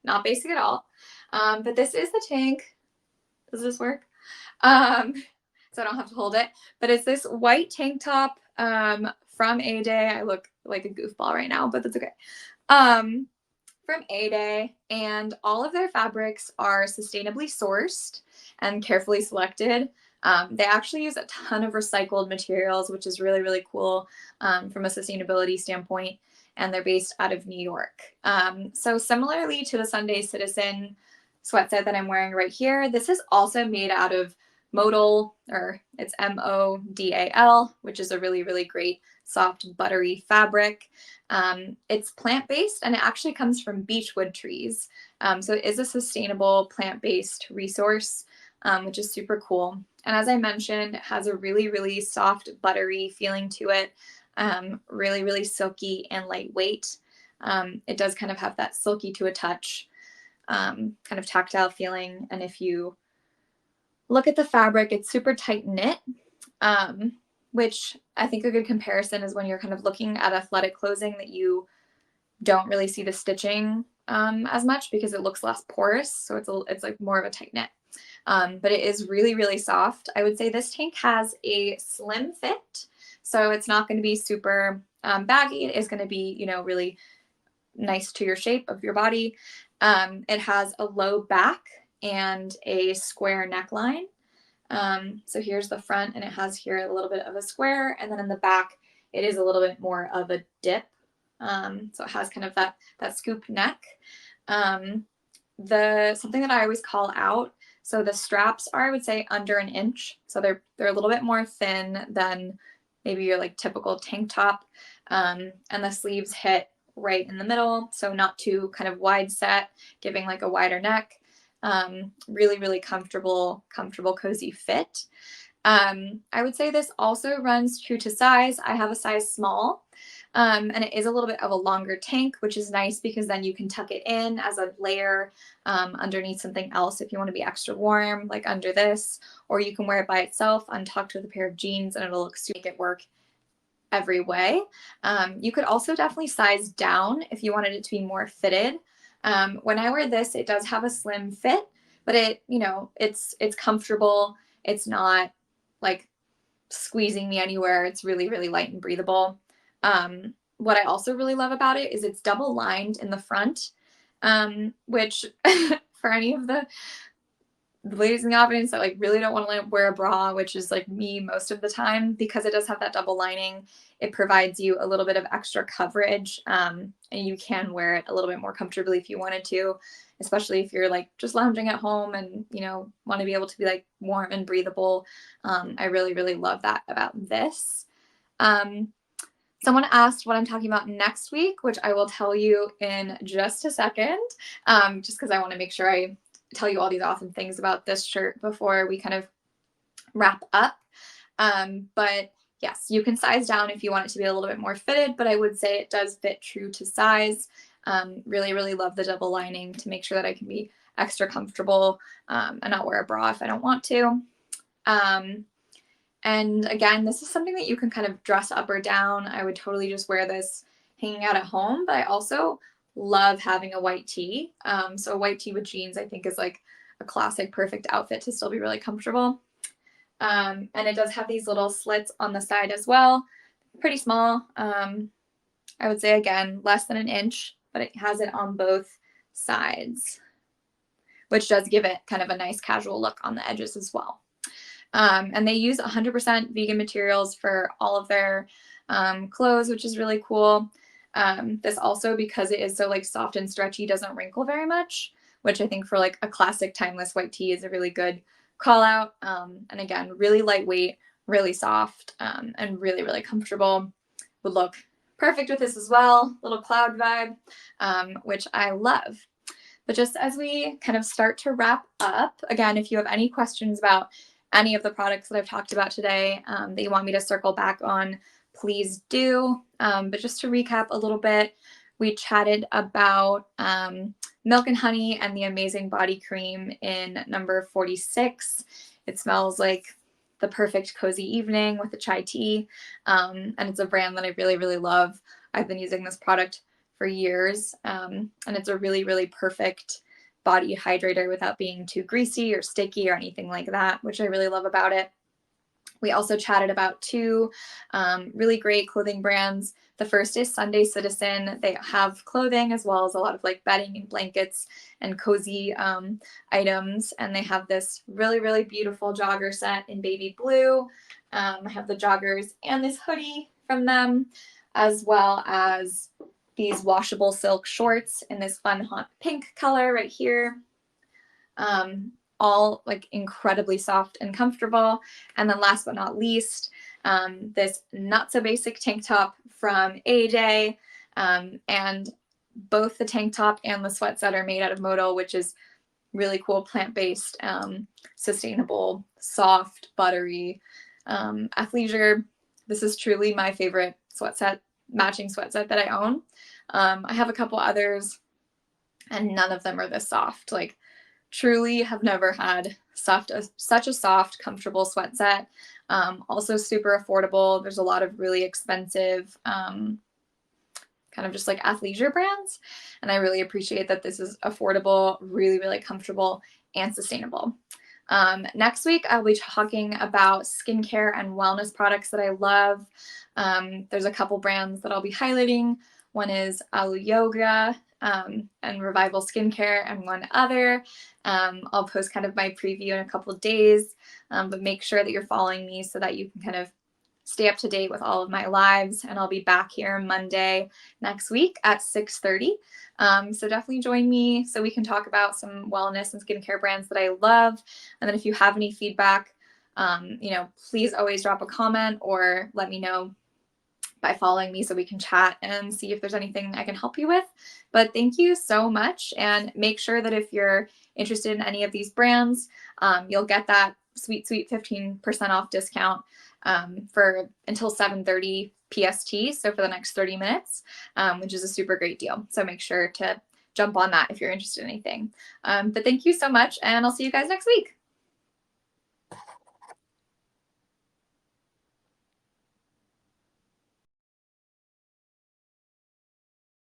not basic at all. But this is the tank. Does this work? So I don't have to hold it. But it's this white tank top from ADAY. I look like a goofball right now, but that's okay. From ADAY, and all of their fabrics are sustainably sourced and carefully selected. They actually use a ton of recycled materials, which is really, really cool from a sustainability standpoint, and they're based out of New York. So similarly to the Sunday Citizen sweatset that I'm wearing right here, this is also made out of modal, or it's MODAL, which is a really, really great soft, buttery fabric. It's plant-based, and it actually comes from beechwood trees. So it is a sustainable plant-based resource, which is super cool. And as I mentioned, it has a really, really soft, buttery feeling to it, really, really silky and lightweight. It does kind of have that silky to a touch, kind of tactile feeling. And if you look at the fabric, it's super tight knit, which I think a good comparison is when you're kind of looking at athletic clothing that you don't really see the stitching as much because it looks less porous. So it's like more of a tight knit. But it is really, really soft. I would say this tank has a slim fit. So it's not going to be super baggy. It is going to be, you know, really nice to your shape of your body. It has a low back and a square neckline. So here's the front, and it has here a little bit of a square, and then in the back it is a little bit more of a dip. So it has kind of that scoop neck. Something that I always call out, so the straps are, I would say, under an inch. So they're a little bit more thin than maybe your like typical tank top. And the sleeves hit right in the middle, so not too kind of wide set, giving like a wider neck. Really, really comfortable, cozy fit. I would say this also runs true to size. I have a size small, and it is a little bit of a longer tank, which is nice because then you can tuck it in as a layer underneath something else if you want to be extra warm, like under this, or you can wear it by itself untucked with a pair of jeans, and it'll look super, make it work every way. You could also definitely size down if you wanted it to be more fitted. When I wear this, it does have a slim fit, but it, you know, it's comfortable. It's not like squeezing me anywhere. It's really, really light and breathable. What I also really love about it is it's double lined in the front, which for any of the ladies in the audience that like really don't want to wear a bra, which is like me most of the time, because it does have that double lining, it provides you a little bit of extra coverage, and you can wear it a little bit more comfortably if you wanted to, especially if you're like just lounging at home and, you know, want to be able to be like warm and breathable. I really, really love that about this. Someone asked what I'm talking about next week, which I will tell you in just a second, just because I want to make sure I tell you all these awesome things about this shirt before we kind of wrap up. But yes, you can size down if you want it to be a little bit more fitted, but I would say it does fit true to size. Really, really love the double lining to make sure that I can be extra comfortable and not wear a bra if I don't want to. And again, this is something that you can kind of dress up or down. I would totally just wear this hanging out at home, but I also love having a white tee. So a white tee with jeans, I think, is like a classic, perfect outfit to still be really comfortable. And it does have these little slits on the side as well. Pretty small. I would say, again, less than an inch, but it has it on both sides, which does give it kind of a nice casual look on the edges as well. And they use 100% vegan materials for all of their clothes, which is really cool. This also, because it is so like soft and stretchy, doesn't wrinkle very much, which I think for like a classic timeless white tee is a really good call out. And again, really lightweight, really soft, and really, really comfortable. Would look perfect with this as well. Little cloud vibe, which I love. But just as we kind of start to wrap up, again, if you have any questions about any of the products that I've talked about today that you want me to circle back on, please do. But just to recap a little bit, we chatted about Milk and Honey and the Amazing Body Cream in number 46. It smells like the perfect cozy evening with a chai tea. And it's a brand that I really, really love. I've been using this product for years. And it's a really, really perfect body hydrator without being too greasy or sticky or anything like that, which I really love about it. We also chatted about two really great clothing brands. The first is Sunday Citizen. They have clothing as well as a lot of like bedding and blankets and cozy items. And they have this really, really beautiful jogger set in baby blue. I have the joggers and this hoodie from them, as well as these washable silk shorts in this fun hot pink color right here. All like incredibly soft and comfortable. And then last but not least, this not so basic tank top from ADAY. And both the tank top and the sweatset are made out of modal, which is really cool, plant-based, sustainable, soft, buttery athleisure. This is truly my favorite sweatset, matching sweatset that I own. I have a couple others and none of them are this soft. Like, truly have never had such a soft, comfortable sweatset. Also super affordable. There's a lot of really expensive kind of just like athleisure brands. And I really appreciate that this is affordable, really, really comfortable and sustainable. Next week, I'll be talking about skincare and wellness products that I love. There's a couple brands that I'll be highlighting. One is Alu Yoga and Revival Skincare, and one other. I'll post kind of my preview in a couple of days, but make sure that you're following me so that you can kind of stay up to date with all of my lives. And I'll be back here Monday next week at 6:30. So definitely join me so we can talk about some wellness and skincare brands that I love. And then if you have any feedback, please always drop a comment or let me know by following me so we can chat and see if there's anything I can help you with. But thank you so much. And make sure that if you're interested in any of these brands, you'll get that sweet 15% off discount for until 7:30 PST. So for the next 30 minutes, which is a super great deal. So make sure to jump on that if you're interested in anything. But thank you so much, and I'll see you guys next week.